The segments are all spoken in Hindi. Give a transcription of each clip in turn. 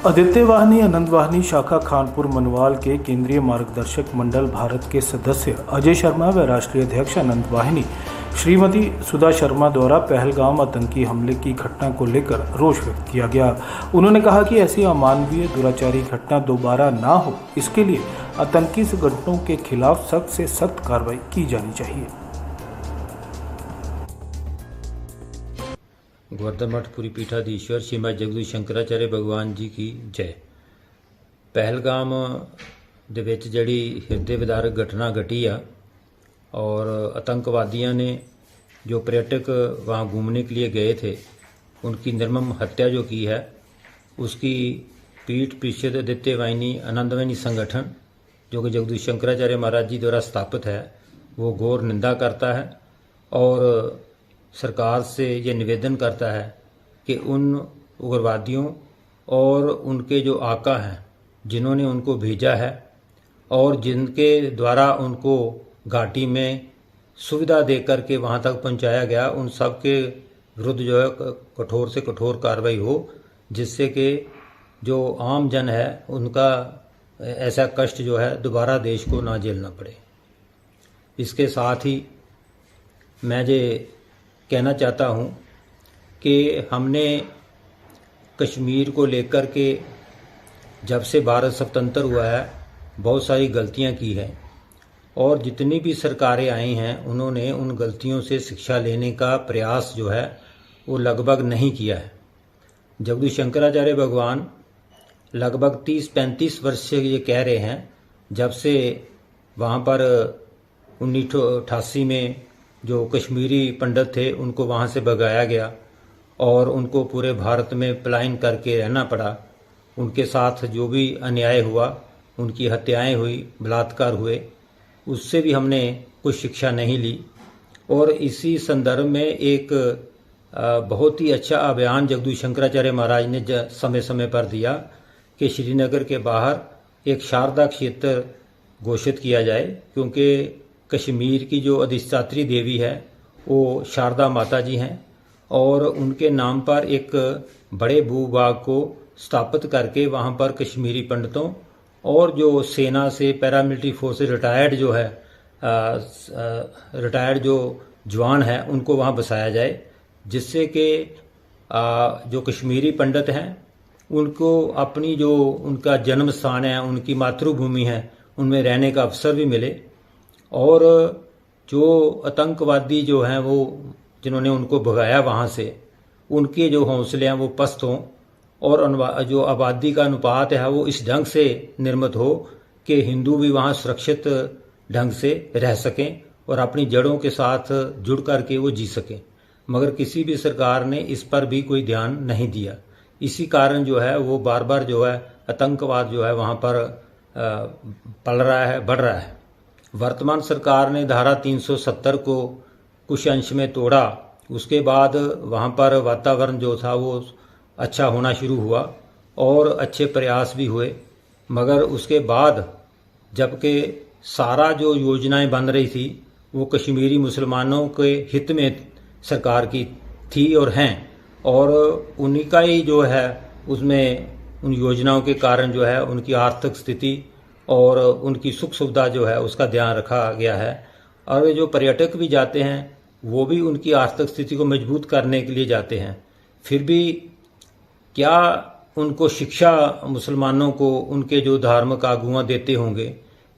आदित्य वाहिनी आनंद वाहिनी शाखा खानपुर मनवाल के केंद्रीय मार्गदर्शक मंडल भारत के सदस्य अजय शर्मा व राष्ट्रीय अध्यक्ष आनंद वाहिनी श्रीमती सुधा शर्मा द्वारा पहलगाम आतंकी हमले की घटना को लेकर रोष व्यक्त किया गया। उन्होंने कहा कि ऐसी अमानवीय दुराचारी घटना दोबारा ना हो, इसके लिए आतंकी संगठनों के खिलाफ सख्त से सख्त कार्रवाई की जानी चाहिए। गोवर्धन मठ पुरी पीठाधीश्वर श्रीमद जगदीश शंकराचार्य भगवान जी की जय। पहलगाम ਦੇ ਵਿੱਚ ਜਿਹੜੀ ਹਿਰਦੇ ਵਿਦਾਰਕ घटना घटी आ और आतंकवादियों ने जो पर्यटक वहाँ घूमने के लिए गए थे उनकी निर्मम हत्या जो की है, उसकी पीठ पीछे आदित्य वाहिनी आनंद वाहिनी संगठन जो कि जगदीश शंकराचार्य महाराज जी द्वारा स्थापित है, वो घोर निंदा करता है और सरकार से ये निवेदन करता है कि उन उग्रवादियों और उनके जो आका हैं जिन्होंने उनको भेजा है और जिनके द्वारा उनको घाटी में सुविधा दे करके वहाँ तक पहुँचाया गया, उन सब के विरुद्ध जो है कठोर से कठोर कार्रवाई हो, जिससे कि जो आम जन है उनका ऐसा कष्ट जो है दोबारा देश को ना झेलना पड़े। इसके साथ ही मैं ये कहना चाहता हूँ कि हमने कश्मीर को लेकर के जब से भारत स्वतंत्र हुआ है बहुत सारी गलतियाँ की हैं और जितनी भी सरकारें आई हैं उन्होंने उन गलतियों से शिक्षा लेने का प्रयास जो है वो लगभग नहीं किया है। जगदीश शंकराचार्य भगवान लगभग 30-35 वर्ष से ये कह रहे हैं, जब से वहाँ पर 1988 में जो कश्मीरी पंडित थे उनको वहाँ से भगाया गया और उनको पूरे भारत में पलायन करके रहना पड़ा। उनके साथ जो भी अन्याय हुआ, उनकी हत्याएं हुई, बलात्कार हुए, उससे भी हमने कुछ शिक्षा नहीं ली। और इसी संदर्भ में एक बहुत ही अच्छा अभियान जगदीश शंकराचार्य महाराज ने समय समय पर दिया कि श्रीनगर के बाहर एक शारदा क्षेत्र घोषित किया जाए, क्योंकि कश्मीर की जो अधिष्ठात्री देवी है वो शारदा माता जी हैं और उनके नाम पर एक बड़े भूभाग को स्थापित करके वहाँ पर कश्मीरी पंडितों और जो सेना से पैरामिलिट्री फोर्स से रिटायर्ड जो है रिटायर्ड जो जवान है उनको वहाँ बसाया जाए, जिससे कि जो कश्मीरी पंडित हैं उनको अपनी जो उनका जन्म स्थान है, उनकी मातृभूमि है, उनमें रहने का अवसर भी मिले और जो आतंकवादी जो हैं वो जिन्होंने उनको भगाया वहाँ से, उनके जो हौसले हैं वो पस्त हों और जो आबादी का अनुपात है वो इस ढंग से निर्मित हो कि हिंदू भी वहाँ सुरक्षित ढंग से रह सकें और अपनी जड़ों के साथ जुड़ करके वो जी सकें। मगर किसी भी सरकार ने इस पर भी कोई ध्यान नहीं दिया। इसी कारण जो है वो बार बार जो है आतंकवाद जो है वहाँ पर पल रहा है, बढ़ रहा है। वर्तमान सरकार ने धारा 370 को कुछ अंश में तोड़ा, उसके बाद वहाँ पर वातावरण जो था वो अच्छा होना शुरू हुआ और अच्छे प्रयास भी हुए, मगर उसके बाद जबकि सारा जो योजनाएं बन रही थी वो कश्मीरी मुसलमानों के हित में सरकार की थी और हैं, और उन्हीं का ही जो है उसमें उन योजनाओं के कारण जो है उनकी आर्थिक स्थिति और उनकी सुख सुविधा जो है उसका ध्यान रखा गया है। और जो पर्यटक भी जाते हैं वो भी उनकी आर्थिक स्थिति को मजबूत करने के लिए जाते हैं। फिर भी क्या उनको शिक्षा मुसलमानों को उनके जो धार्मिक आगुआ देते होंगे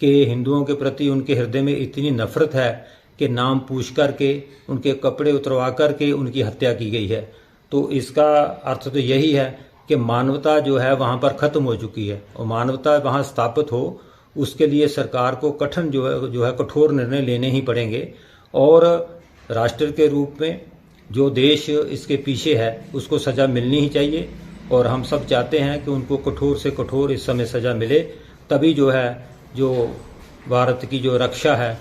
कि हिंदुओं के प्रति उनके हृदय में इतनी नफरत है कि नाम पूछ करके उनके कपड़े उतरवा करके उनकी हत्या की गई है। तो इसका अर्थ तो यही है कि मानवता जो है वहाँ पर ख़त्म हो चुकी है और मानवता वहाँ स्थापित हो उसके लिए सरकार को कठिन जो है कठोर निर्णय लेने ही पड़ेंगे। और राष्ट्र के रूप में जो देश इसके पीछे है उसको सज़ा मिलनी ही चाहिए और हम सब चाहते हैं कि उनको कठोर से कठोर इस समय सज़ा मिले, तभी जो है जो भारत की जो रक्षा है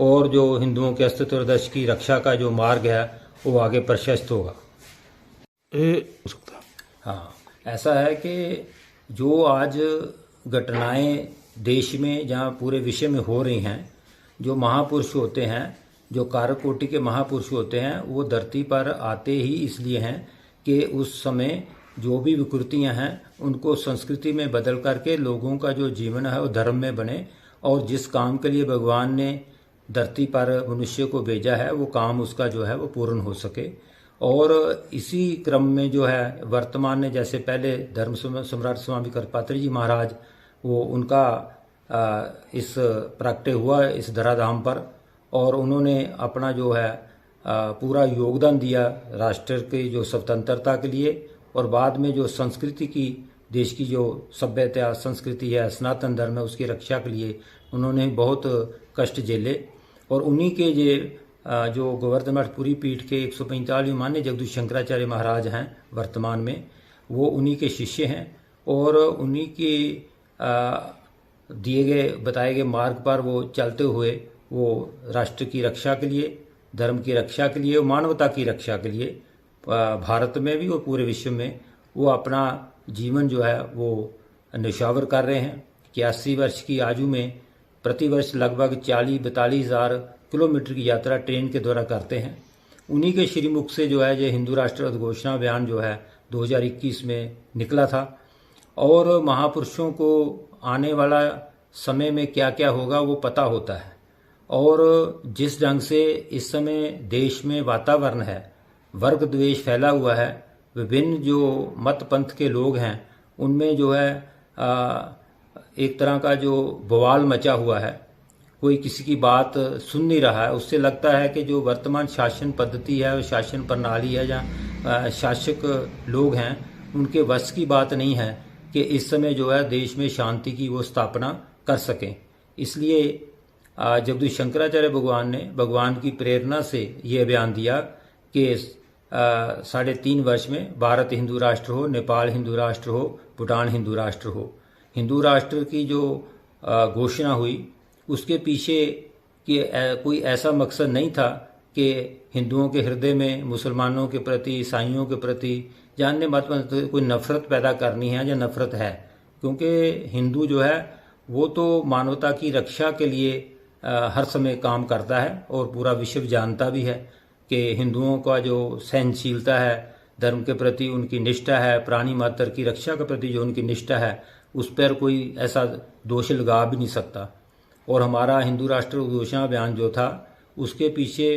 और जो हिंदुओं के अस्तित्व दर्श की रक्षा का जो मार्ग है वो आगे प्रशस्त होगा। हाँ, ऐसा है कि जो आज घटनाएं देश में जहाँ पूरे विश्व में हो रही हैं, जो महापुरुष होते हैं, जो कार्यकोटि के महापुरुष होते हैं, वो धरती पर आते ही इसलिए हैं कि उस समय जो भी विकृतियां हैं उनको संस्कृति में बदल करके लोगों का जो जीवन है वो धर्म में बने, और जिस काम के लिए भगवान ने धरती पर मनुष्य को भेजा है वो काम उसका जो है वो पूर्ण हो सके। और इसी क्रम में जो है वर्तमान में, जैसे पहले धर्म सम्राट स्वामी करपात्री जी महाराज, वो उनका इस प्रगटे हुआ इस धराधाम पर, और उन्होंने अपना जो है पूरा योगदान दिया राष्ट्र की जो स्वतंत्रता के लिए, और बाद में जो संस्कृति की, देश की जो सभ्यता संस्कृति है, सनातन धर्म है, उसकी रक्षा के लिए उन्होंने बहुत कष्ट झेले। और उन्हीं के जो गोवर्धन मठ पुरी पीठ के 145 मान्य जगदीश शंकराचार्य महाराज हैं वर्तमान में, वो उन्हीं के शिष्य हैं, और उन्हीं के दिए गए बताए गए मार्ग पर वो चलते हुए वो राष्ट्र की रक्षा के लिए, धर्म की रक्षा के लिए, मानवता की रक्षा के लिए भारत में भी और पूरे विश्व में वो अपना जीवन जो है वो निछावर कर रहे हैं। 81 वर्ष की आयु में प्रतिवर्ष लगभग 40-42 हज़ार किलोमीटर की यात्रा ट्रेन के द्वारा करते हैं। उन्हीं के श्रीमुख से जो है ये हिंदू राष्ट्र उद्घोषणा अभियान जो है 2021 में निकला था। और महापुरुषों को आने वाला समय में क्या क्या होगा वो पता होता है, और जिस ढंग से इस समय देश में वातावरण है, वर्ग द्वेष फैला हुआ है, विभिन्न जो मत पंथ के लोग हैं उनमें जो है एक तरह का जो बवाल मचा हुआ है, कोई किसी की बात सुन नहीं रहा है। उससे लगता है कि जो वर्तमान शासन पद्धति है, शासन प्रणाली है, या शासक लोग हैं, उनके वश की बात नहीं है कि इस समय जो है देश में शांति की वो स्थापना कर सकें। इसलिए जगदीश शंकराचार्य भगवान ने भगवान की प्रेरणा से ये अभियान दिया कि 3.5 वर्ष में भारत हिंदू राष्ट्र हो, नेपाल हिंदू राष्ट्र हो, भूटान हिंदू राष्ट्र हो। हिंदू राष्ट्र की जो घोषणा हुई उसके पीछे कोई ऐसा मकसद नहीं था कि हिंदुओं के हृदय में मुसलमानों के प्रति, ईसाइयों के प्रति, जानने मत कोई नफरत पैदा करनी है या नफरत है, क्योंकि हिंदू जो है वो तो मानवता की रक्षा के लिए हर समय काम करता है, और पूरा विश्व जानता भी है कि हिंदुओं का जो सहनशीलता है, धर्म के प्रति उनकी निष्ठा है, प्राणी मात्र की रक्षा के प्रति जो उनकी निष्ठा है, उस पर कोई ऐसा दोष लगा भी नहीं सकता। और हमारा हिंदू राष्ट्र उद्घोषणा अभियान जो था उसके पीछे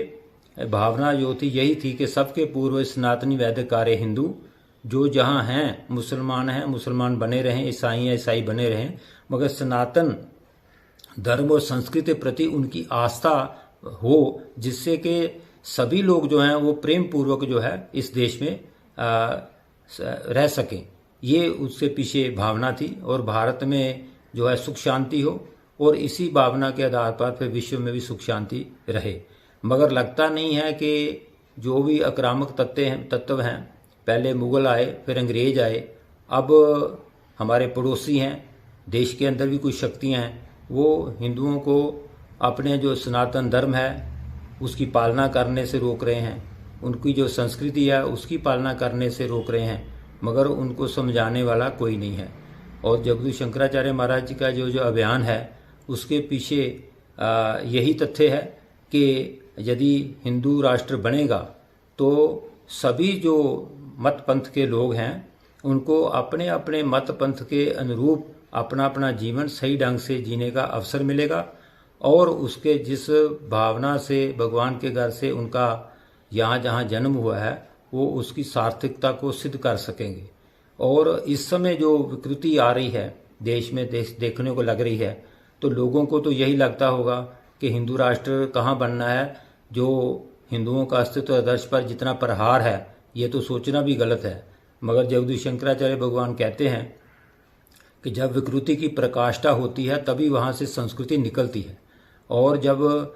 भावना जो थी यही थी कि सबके पूर्व सनातनी वैदिक आर्य हिंदू जो जहाँ हैं मुसलमान बने रहें, ईसाई हैं ईसाई बने रहें, मगर सनातन धर्म और संस्कृति के प्रति उनकी आस्था हो, जिससे कि सभी लोग जो हैं वो प्रेम पूर्वक जो है इस देश में रह सकें। ये उससे पीछे भावना थी, और भारत में जो है सुख शांति हो, और इसी भावना के आधार पर फिर विश्व में भी सुख शांति रहे। मगर लगता नहीं है कि जो भी आक्रामक तत्व हैं, पहले मुगल आए, फिर अंग्रेज आए, अब हमारे पड़ोसी हैं, देश के अंदर भी कुछ शक्तियां हैं, वो हिंदुओं को अपने जो सनातन धर्म है उसकी पालना करने से रोक रहे हैं, उनकी जो संस्कृति है उसकी पालना करने से रोक रहे हैं, मगर उनको समझाने वाला कोई नहीं है। और जगदीश शंकराचार्य महाराज जी का जो अभियान है उसके पीछे यही तथ्य है कि यदि हिंदू राष्ट्र बनेगा तो सभी जो मत पंथ के लोग हैं उनको अपने अपने मत पंथ के अनुरूप अपना अपना जीवन सही ढंग से जीने का अवसर मिलेगा, और उसके जिस भावना से भगवान के घर से उनका यहाँ जहाँ जन्म हुआ है वो उसकी सार्थकता को सिद्ध कर सकेंगे। और इस समय जो विकृति आ रही है देश में, देखने को लग रही है, तो लोगों को तो यही लगता होगा कि हिंदू राष्ट्र कहाँ बनना है, जो हिंदुओं का अस्तित्व आदर्श पर जितना प्रहार है, ये तो सोचना भी गलत है। मगर जगदीश शंकराचार्य भगवान कहते हैं कि जब विकृति की प्रकाष्ठा होती है तभी वहाँ से संस्कृति निकलती है, और जब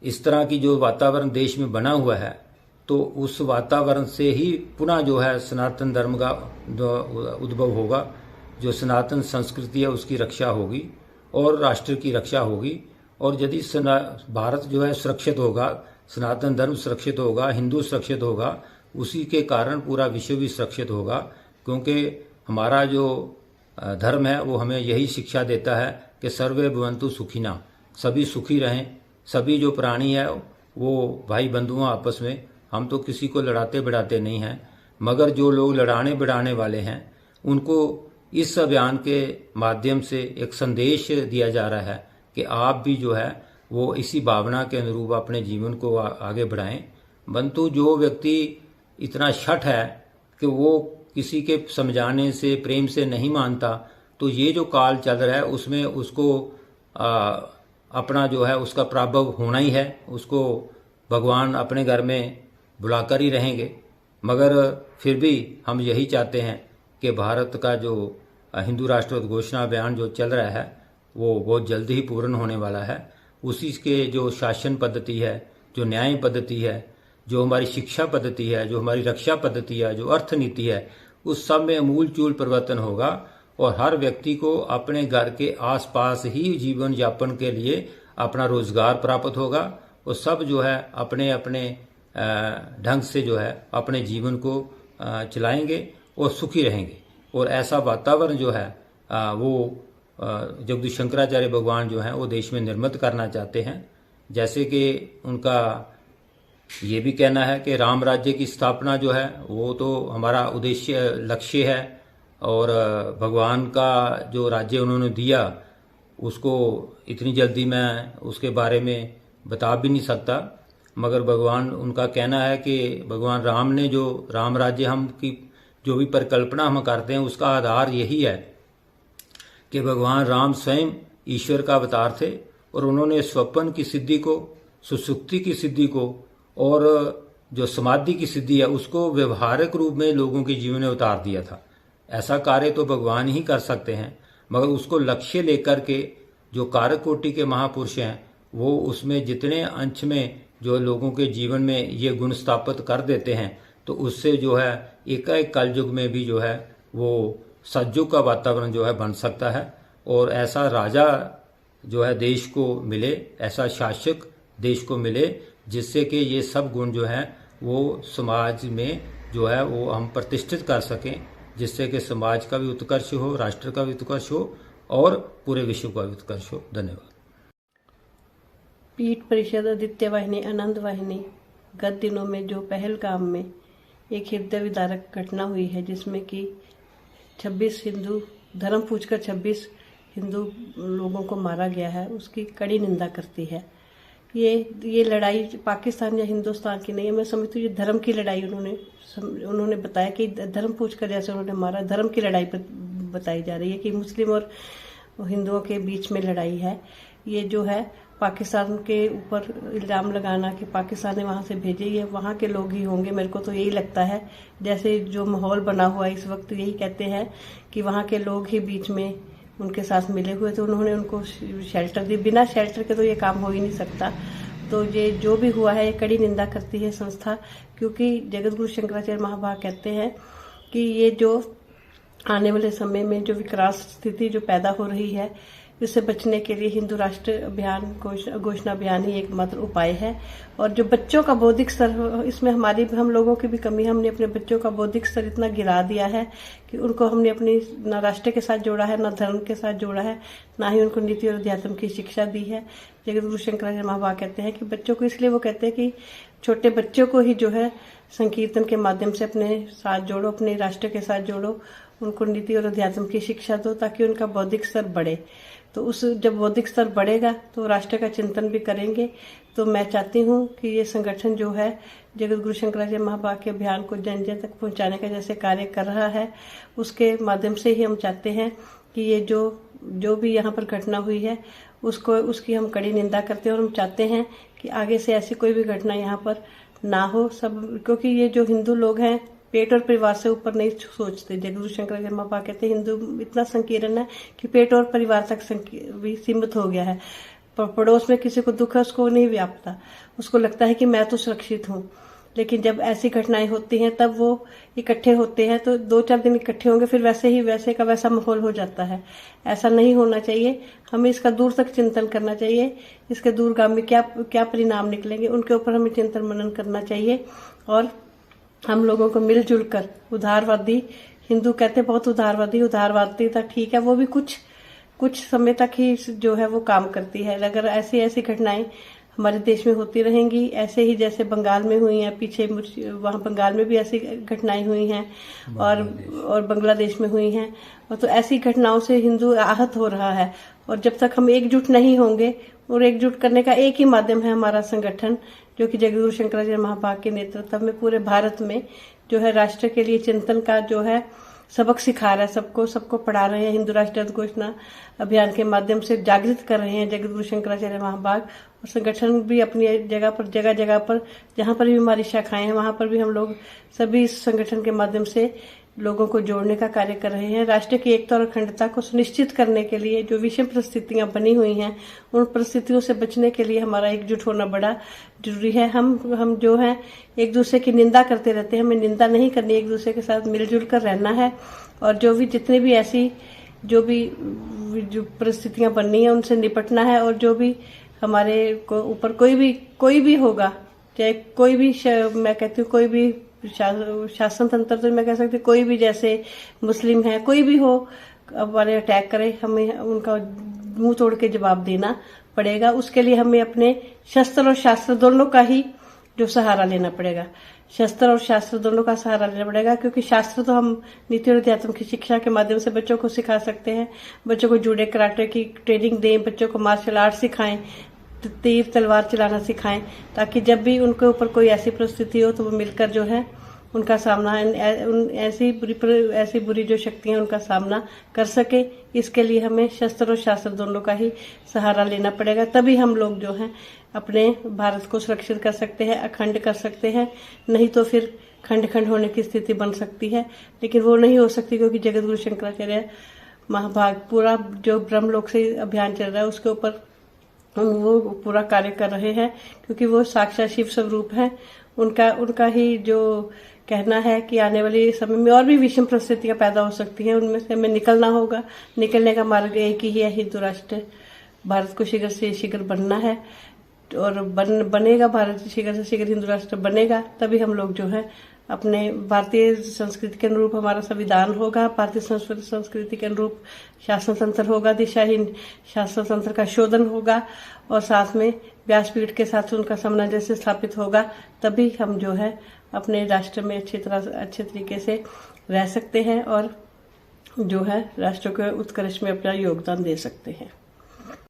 इस तरह की जो वातावरण देश में बना हुआ है तो उस वातावरण से ही पुनः जो है सनातन धर्म का उद्भव होगा, जो सनातन संस्कृति है उसकी रक्षा होगी और राष्ट्र की रक्षा होगी। और यदि भारत जो है सुरक्षित होगा, सनातन धर्म सुरक्षित होगा, हिंदू सुरक्षित होगा, उसी के कारण पूरा विश्व भी सुरक्षित होगा, क्योंकि हमारा जो धर्म है वो हमें यही शिक्षा देता है कि सर्वे भवन्तु सुखिना, सभी सुखी रहें। सभी जो प्राणी है वो भाई बंधुओं आपस में, हम तो किसी को लड़ाते बढ़ाते नहीं हैं, मगर जो लोग लड़ाने बिड़ाने वाले हैं उनको इस अभियान के माध्यम से एक संदेश दिया जा रहा है कि आप भी जो है वो इसी भावना के अनुरूप अपने जीवन को आगे बढ़ाएं। परंतु जो व्यक्ति इतना शठ है कि वो किसी के समझाने से प्रेम से नहीं मानता, तो ये जो काल चल रहा है उसमें उसको अपना जो है उसका प्रभाव होना ही है। उसको भगवान अपने घर में बुलाकर ही रहेंगे। मगर फिर भी हम यही चाहते हैं कि भारत का जो हिंदू राष्ट्र उद्घोषणा अभियान जो चल रहा है वो बहुत जल्द ही पूर्ण होने वाला है। उसी के जो शासन पद्धति है, जो न्याय पद्धति है, जो हमारी शिक्षा पद्धति है, जो हमारी रक्षा पद्धति है, जो अर्थनीति है, उस सब में अमूल चूल परिवर्तन होगा और हर व्यक्ति को अपने घर के आसपास ही जीवन यापन के लिए अपना रोजगार प्राप्त होगा और सब जो है अपने अपने ढंग से जो है अपने जीवन को चलाएंगे और सुखी रहेंगे। और ऐसा वातावरण जो है वो जगदीश शंकराचार्य भगवान जो हैं वो देश में निर्मित करना चाहते हैं। जैसे कि उनका ये भी कहना है कि राम राज्य की स्थापना जो है वो तो हमारा उद्देश्य लक्ष्य है और भगवान का जो राज्य उन्होंने दिया उसको इतनी जल्दी मैं उसके बारे में बता भी नहीं सकता। मगर भगवान उनका कहना है कि भगवान राम ने जो राम राज्य हम की जो भी परिकल्पना हम करते हैं उसका आधार यही है कि भगवान राम स्वयं ईश्वर का अवतार थे और उन्होंने स्वप्न की सिद्धि को, सुसुप्ति की सिद्धि को और जो समाधि की सिद्धि है उसको व्यवहारिक रूप में लोगों के जीवन में उतार दिया था। ऐसा कार्य तो भगवान ही कर सकते हैं, मगर उसको लक्ष्य लेकर के जो कारक कोटि के महापुरुष हैं वो उसमें जितने अंश में जो लोगों के जीवन में ये गुण स्थापित कर देते हैं तो उससे जो है एकाएक कलयुग में भी जो है वो सतयुग का वातावरण जो है बन सकता है और ऐसा राजा जो है देश को मिले, ऐसा शासक देश को मिले जिससे कि ये सब गुण जो हैं वो समाज में जो है वो हम प्रतिष्ठित कर सकें, जिससे कि समाज का भी उत्कर्ष हो, राष्ट्र का भी उत्कर्ष हो और पूरे विश्व का भी उत्कर्ष हो। धन्यवाद। पीठ परिषद आदित्य वाहिनी आनंद वाहिनी गत दिनों में जो पहलगाम में एक हृदय विदारक घटना हुई है जिसमें कि 26 हिंदू धर्म पूछकर 26 हिंदू लोगों को मारा गया है, उसकी कड़ी निंदा करती है। ये लड़ाई पाकिस्तान या हिंदुस्तान की नहीं है, मैं समझती हूँ ये धर्म की लड़ाई उन्होंने बताया कि धर्म पूछकर जैसे उन्होंने मारा, धर्म की लड़ाई बताई जा रही है कि मुस्लिम और हिंदुओं के बीच में लड़ाई है। ये जो है पाकिस्तान के ऊपर इल्ज़ाम लगाना कि पाकिस्तान ने वहाँ से भेजे, ये वहाँ के लोग ही होंगे। मेरे को तो यही लगता है, जैसे जो माहौल बना हुआ है इस वक्त यही कहते हैं कि वहाँ के लोग ही बीच में उनके साथ मिले हुए थे, उन्होंने उनको शेल्टर दी। बिना शेल्टर के तो ये काम हो ही नहीं सकता। तो ये जो भी हुआ है ये कड़ी निंदा करती है संस्था, क्योंकि जगत गुरु शंकराचार्य महाभाग कहते हैं कि ये जो आने वाले समय में जो विकराल स्थिति जो पैदा हो रही है इससे बचने के लिए हिंदू राष्ट्र अभियान घोषणा अभियान ही एकमात्र उपाय है। और जो बच्चों का बौद्धिक स्तर, इसमें हम लोगों की भी कमी, हमने अपने बच्चों का बौद्धिक स्तर इतना गिरा दिया है कि उनको हमने अपनी न राष्ट्र के साथ जोड़ा है, न धर्म के साथ जोड़ा है, ना ही उनको नीति और अध्यात्म की शिक्षा दी है। जगत गुरु शंकराचार्य महाभाग कहते हैं कि बच्चों को, इसलिए वो कहते हैं कि छोटे बच्चों को ही जो है संकीर्तन के माध्यम से अपने साथ जोड़ो, अपने राष्ट्र के साथ जोड़ो, उनको नीति और अध्यात्म की शिक्षा दो ताकि उनका बौद्धिक स्तर बढ़े। तो जब बौद्धिक स्तर बढ़ेगा तो राष्ट्र का चिंतन भी करेंगे। तो मैं चाहती हूँ कि ये संगठन जो है जगत गुरु शंकराचार्य महाभाग के अभियान को जन जन तक पहुँचाने का जैसे कार्य कर रहा है, उसके माध्यम से ही हम चाहते हैं कि ये जो भी यहाँ पर घटना हुई है उसकी हम कड़ी निंदा करते हैं और हम चाहते हैं कि आगे से ऐसी कोई भी घटना यहाँ पर ना हो। सब क्योंकि ये जो हिंदू लोग हैं पेट और परिवार से ऊपर नहीं सोचते। जगत गुरु शंकराचार्य महाभाग कहते हैं हिंदू इतना संकीर्ण है कि पेट और परिवार तक भी सीमित हो गया है। पड़ोस में किसी को दुख है उसको नहीं व्यापता, उसको लगता है कि मैं तो सुरक्षित हूँ। लेकिन जब ऐसी घटनाएं होती हैं तब वो इकट्ठे होते हैं, तो 2-4 दिन इकट्ठे होंगे फिर वैसे का वैसा माहौल हो जाता है। ऐसा नहीं होना चाहिए। हमें इसका दूर तक चिंतन करना चाहिए, इसके दूरगामी क्या परिणाम निकलेंगे उनके ऊपर हमें चिंतन मनन करना चाहिए। और हम लोगों को मिलजुल कर उदारवादी, हिंदू कहते बहुत उदारवादी तक ठीक है, वो भी कुछ समय तक ही जो है वो काम करती है। अगर ऐसी घटनाएं हमारे देश में होती रहेंगी। ऐसे ही जैसे बंगाल में हुई हैं, पीछे वहाँ बंगाल में भी ऐसी घटनाएं हुई हैं और बांग्लादेश में हुई हैं। और तो ऐसी घटनाओं से हिंदू आहत हो रहा है। और जब तक हम एकजुट नहीं होंगे, और एकजुट करने का एक ही माध्यम है हमारा संगठन, जो कि जगद्गुरु शंकराचार्य महाभाग के नेतृत्व में पूरे भारत में जो है राष्ट्र के लिए चिंतन का जो है सबक सिखा रहा है, सबको पढ़ा रहे हैं। हिंदू राष्ट्र उद्घोषणा अभियान के माध्यम से जागृत कर रहे हैं जगद्गुरु शंकराचार्य महाभाग। और संगठन भी अपनी जगह जगह पर जहां पर भी हमारी शाखाएं हैं, वहां पर भी हम लोग सभी इस संगठन के माध्यम से लोगों को जोड़ने का कार्य कर रहे हैं। राष्ट्र की एकता और अखंडता को सुनिश्चित करने के लिए जो विषम परिस्थितियां बनी हुई हैं, उन परिस्थितियों से बचने के लिए हमारा एकजुट होना बड़ा जरूरी है। हम जो है एक दूसरे की निंदा करते रहते हैं, हमें निंदा नहीं करनी, एक दूसरे के साथ मिलजुल कर रहना है। और जो भी जितने भी ऐसी जो परिस्थितियां बननी है, उनसे निपटना है। और जो भी हमारे को ऊपर कोई भी होगा, चाहे कोई भी, मैं कहती हूँ कोई भी शासन तंत्र, तो मैं कह सकती हूँ कोई भी, जैसे मुस्लिम है, कोई भी हो, हमारे अटैक करे, हमें उनका मुंह तोड़ के जवाब देना पड़ेगा। उसके लिए हमें अपने शस्त्र और शास्त्र दोनों का ही जो सहारा लेना पड़ेगा। शस्त्र और शास्त्र दोनों का सहारा लेना पड़ेगा, क्योंकि शास्त्र तो हम नीति और अध्यात्म की शिक्षा के माध्यम से बच्चों को सिखा सकते हैं। बच्चों को जूडो कराटे की ट्रेनिंग दें, बच्चों को मार्शल आर्ट सिखाएं, तीर तलवार चलाना सिखाएं, ताकि जब भी उनके ऊपर कोई ऐसी परिस्थिति हो तो वो मिलकर जो है उनका सामना, ऐसी बुरी जो शक्तियां उनका सामना कर सके। इसके लिए हमें शस्त्र और शास्त्र दोनों का ही सहारा लेना पड़ेगा। तभी हम लोग जो हैं अपने भारत को सुरक्षित कर सकते हैं, अखंड कर सकते हैं। नहीं तो फिर खंड खंड होने की स्थिति बन सकती है, लेकिन वो नहीं हो सकती, क्योंकि जगद्गुरु शंकराचार्य महाभाग पूरा जो ब्रह्मलोक से अभियान चल रहा है उसके ऊपर वो पूरा कार्य कर रहे हैं, क्योंकि वो साक्षात शिव स्वरूप है। उनका ही जो कहना है कि आने वाले समय में और भी विषम परिस्थितियां पैदा हो सकती हैं, उनमें से हमें निकलना होगा। निकलने का मार्ग एक ही है, हिंदू राष्ट्र। भारत को शीघ्र से शीघ्र बनना है, और बनेगा भारत शीघ्र से शीघ्र हिंदू राष्ट्र बनेगा। तभी हम लोग जो है अपने भारतीय संस्कृति के अनुरूप हमारा संविधान होगा, भारतीय संस्कृति के अनुरूप शासन तंत्र होगा, दिशाहीन शासन तंत्र का शोधन होगा, और साथ में व्यासपीठ के साथ उनका सामंजस्य स्थापित होगा। तभी हम जो है अपने राष्ट्र में अच्छे तरीके से रह सकते हैं, और जो है राष्ट्र के उत्कर्ष में अपना योगदान दे सकते हैं।